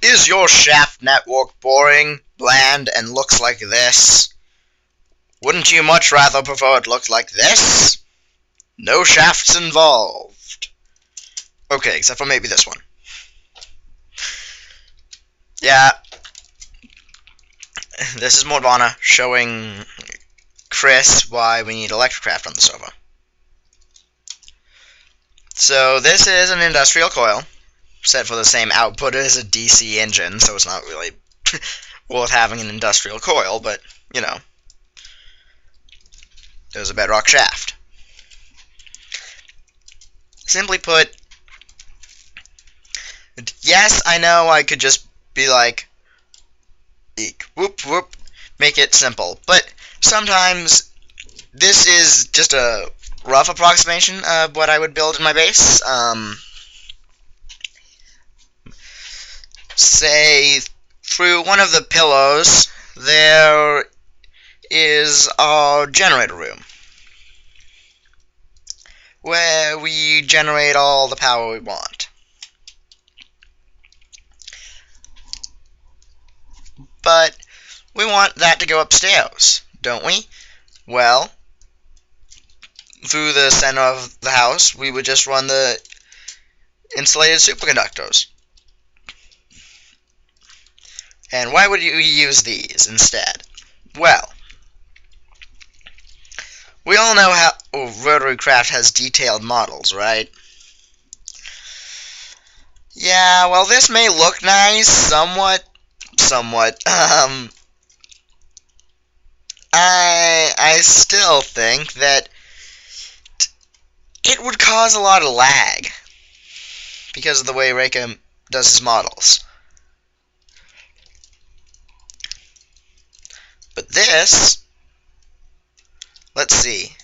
Is your shaft network boring, bland, and looks like this? Wouldn't you much rather prefer it looked like this? No shafts involved. Okay, except for maybe this one. Yeah. This is Mordvana showing Chris why we need ElectriCraft on the server. So this is an industrial coil, set for the same output as a DC engine, so it's not really worth having an industrial coil, but, you know, there's a bedrock shaft. Simply put, yes, I know I could just be like, eek, whoop, whoop, make it simple, but sometimes this is just a rough approximation of what I would build in my base. Say, through one of the pillows, there is our generator room, where we generate all the power we want. But we want that to go upstairs, don't we? Well, through the center of the house, we would just run the insulated superconductors. And why would you use these instead? Well, we all know how ElectriCraft has detailed models, right? Yeah, well, this may look nice, somewhat. I still think that it would cause a lot of lag because of the way Reika does his models. But this, let's see,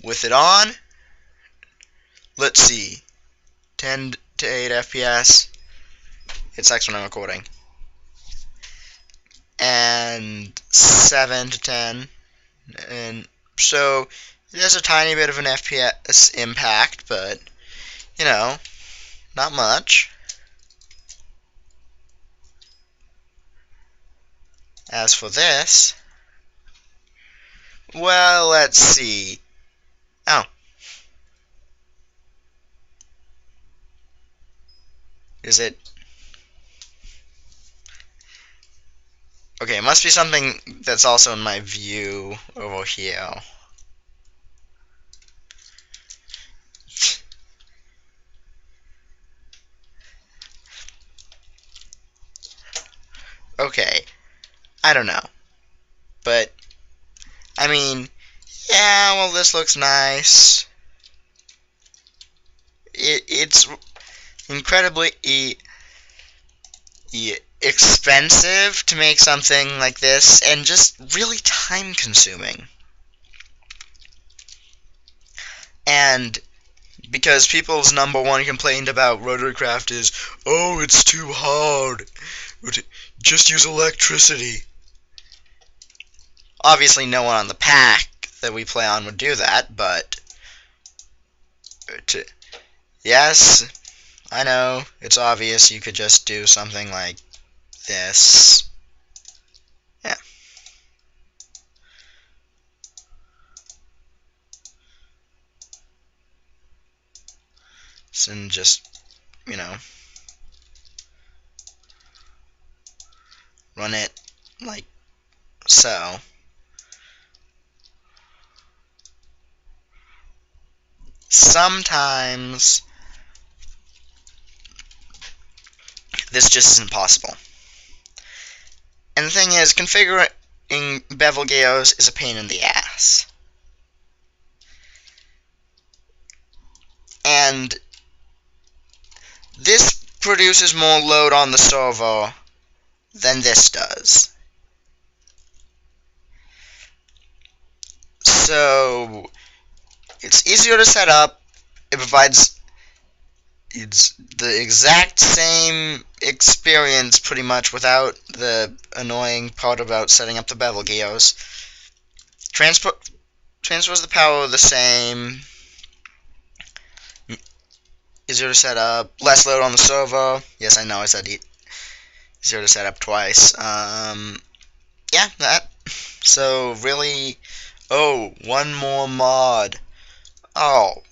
with it on, let's see, 10 to 8 FPS, it sucks when I'm recording, and 7 to 10, and so there's a tiny bit of an FPS impact, but, you know, not much. As for this, well, let's see. Oh. Is it? Okay, it must be something that's also in my view over here. Okay. I don't know. But, I mean, yeah, well, this looks nice. It's incredibly expensive to make something like this, and just really time-consuming. And because people's #1 complaint about ElectriCraft is, oh, it's too hard. Just use electricity. Obviously, no one on the pack that we play on would do that, but yes, I know, it's obvious you could just do something like this. Yeah. And just, you know, run it like so. Sometimes this just isn't possible. And the thing is, configuring bevel gears is a pain in the ass. And this produces more load on the server than this does. So it's easier to set up. It provides the exact same experience pretty much without the annoying part about setting up the bevel gears. Transfers the power the same. easier to set up, less load on the server. Yes, I know I said easier to set up twice. Yeah, that. So really, oh, one more mod. Oh,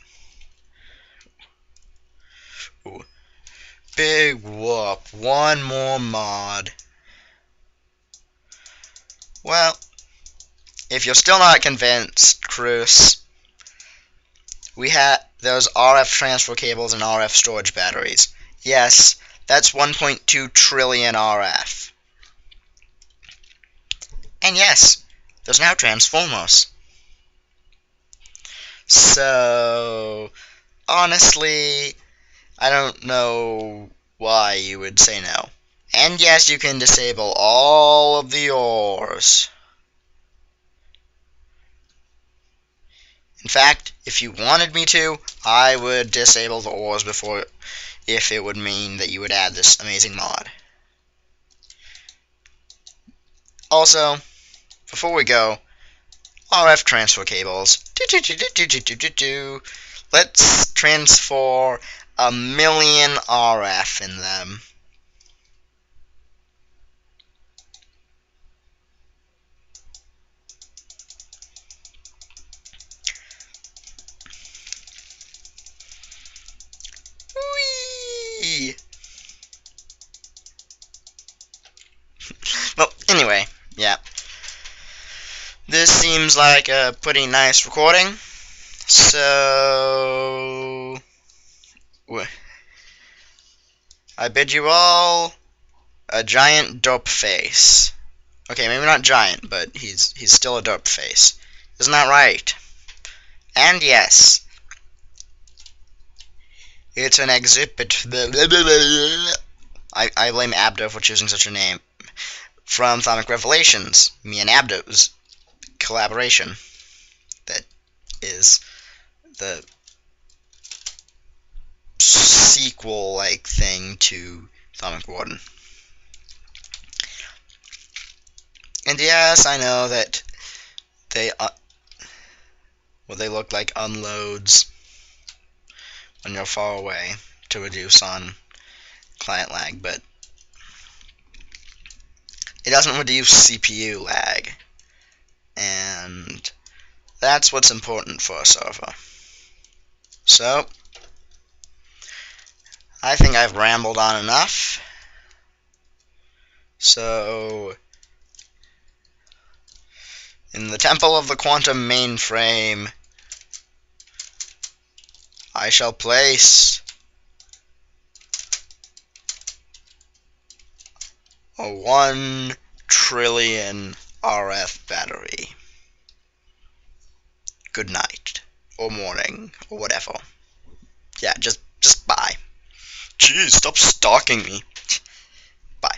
big whoop. One more mod. Well, if you're still not convinced, Cruz, we have those RF transfer cables and RF storage batteries. Yes, that's 1.2 trillion RF. And yes, there's now transformers. So, honestly, I don't know why you would say no. And yes, you can disable all of the ores. In fact, if you wanted me to, I would disable the ores before, if it would mean that you would add this amazing mod. Also, before we go, RF transfer cables. Let's transfer 1,000,000 RF in them. Whee! Well, anyway, yeah. This seems like a pretty nice recording. So, I bid you all a giant dope face. Okay, maybe not giant, but he's still a dope face. Isn't that right? And yes, it's an exhibit. I blame Abdo for choosing such a name. From Atomic Revelations, me and Abdo's collaboration. That is the sequel-like thing to Atomic Warden. And yes, I know that they look like unloads when you're far away to reduce on client lag, but it doesn't reduce CPU lag, and that's what's important for a server. So, I think I've rambled on enough. So, in the Temple of the Quantum Mainframe, I shall place a 1 trillion RF battery. Good night, or morning, or whatever. Yeah, just bye. Jeez, stop stalking me.